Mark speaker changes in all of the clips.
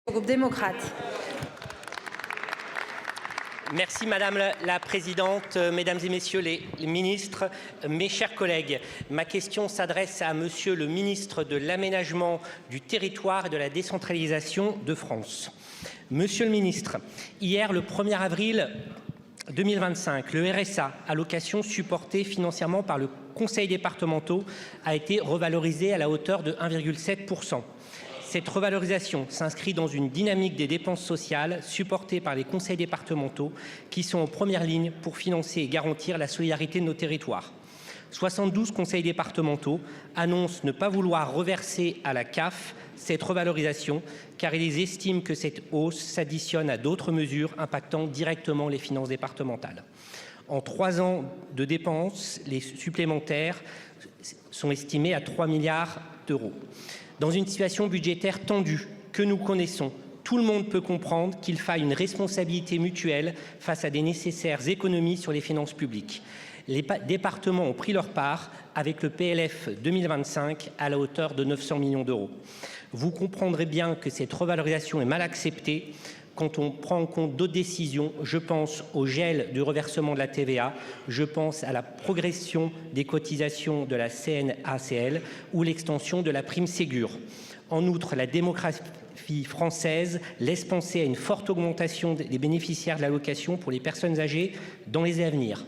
Speaker 1: Groupe démocrate.
Speaker 2: Merci Madame la Présidente, Mesdames et Messieurs les ministres, mes chers collègues. Ma question s'adresse à Monsieur le ministre de l'Aménagement du Territoire et de la Décentralisation de France. Monsieur le ministre, hier, le 1er avril 2025, le RSA, allocation supportée financièrement par le Conseil départemental, a été revalorisé à la hauteur de 1,7%. Cette revalorisation s'inscrit dans une dynamique des dépenses sociales supportées par les conseils départementaux qui sont en première ligne pour financer et garantir la solidarité de nos territoires. 72 conseils départementaux annoncent ne pas vouloir reverser à la CAF cette revalorisation car ils estiment que cette hausse s'additionne à d'autres mesures impactant directement les finances départementales. En 3 ans de dépenses, les supplémentaires sont estimés à 3 milliards d'euros. Dans une situation budgétaire tendue que nous connaissons, tout le monde peut comprendre qu'il faille une responsabilité mutuelle face à des nécessaires économies sur les finances publiques. Les départements ont pris leur part avec le PLF 2025 à la hauteur de 900 millions d'euros. Vous comprendrez bien que cette revalorisation est mal acceptée quand on prend en compte d'autres décisions. Je pense au gel du reversement de la TVA, je pense à la progression des cotisations de la CNACL ou l'extension de la prime Ségur. En outre, la démographie française laisse penser à une forte augmentation des bénéficiaires de l'allocation pour les personnes âgées dans les années à venir.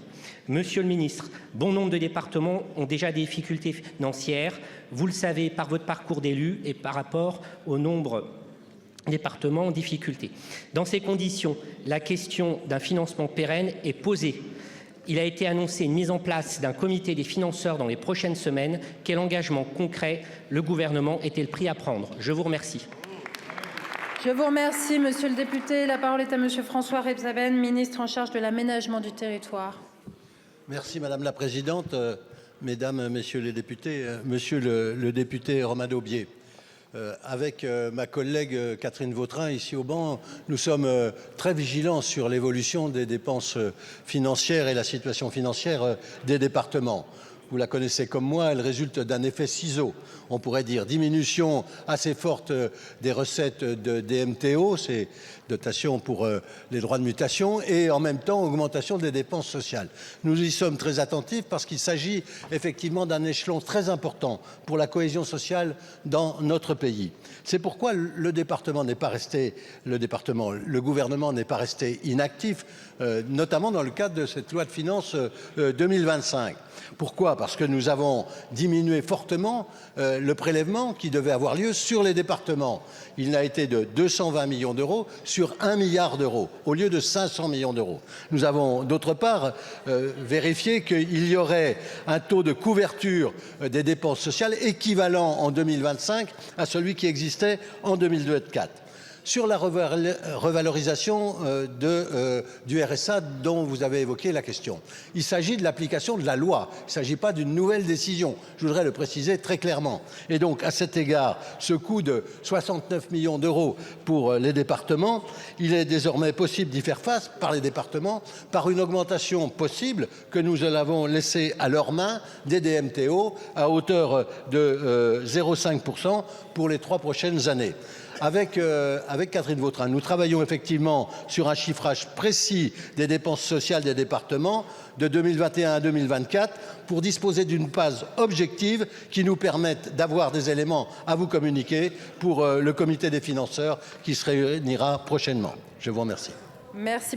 Speaker 2: Monsieur le ministre, bon nombre de départements ont déjà des difficultés financières. Vous le savez par votre parcours d'élu et par rapport au nombre départements en difficulté. Dans ces conditions, la question d'un financement pérenne est posée. Il a été annoncé une mise en place d'un comité des financeurs dans les prochaines semaines. Quel engagement concret le gouvernement est-il prêt à prendre? Je vous remercie.
Speaker 1: Je vous remercie, monsieur le député. La parole est à monsieur François Rebsaben, ministre en charge de l'aménagement du territoire.
Speaker 3: Merci Madame la Présidente, Mesdames, Messieurs les députés, Monsieur le député Romain Daubié. Avec ma collègue Catherine Vautrin ici au banc, nous sommes très vigilants sur l'évolution des dépenses financières et la situation financière des départements. Vous la connaissez comme moi, elle résulte d'un effet ciseau. On pourrait dire diminution assez forte des recettes de DMTO, c'est dotation pour les droits de mutation, et en même temps augmentation des dépenses sociales. Nous y sommes très attentifs parce qu'il s'agit effectivement d'un échelon très important pour la cohésion sociale dans notre pays. C'est pourquoi le gouvernement n'est pas resté inactif, notamment dans le cadre de cette loi de finances 2025. Pourquoi? Parce que nous avons diminué fortement le prélèvement qui devait avoir lieu sur les départements. Il n'a été de 220 millions d'euros sur 1 milliard d'euros, au lieu de 500 millions d'euros. Nous avons d'autre part vérifié qu'il y aurait un taux de couverture des dépenses sociales équivalent en 2025 à celui qui existait en 2024. Sur la revalorisation du RSA dont vous avez évoqué la question, il s'agit de l'application de la loi, il ne s'agit pas d'une nouvelle décision, je voudrais le préciser très clairement. Et donc à cet égard, ce coût de 69 millions d'euros pour les départements, il est désormais possible d'y faire face par les départements par une augmentation possible que nous avons laissée à leurs mains des DMTO à hauteur de 0,5% pour les 3 prochaines années. Avec Catherine Vautrin, nous travaillons effectivement sur un chiffrage précis des dépenses sociales des départements de 2021 à 2024 pour disposer d'une base objective qui nous permette d'avoir des éléments à vous communiquer pour le comité des financeurs qui se réunira prochainement. Je vous remercie.
Speaker 1: Merci beaucoup.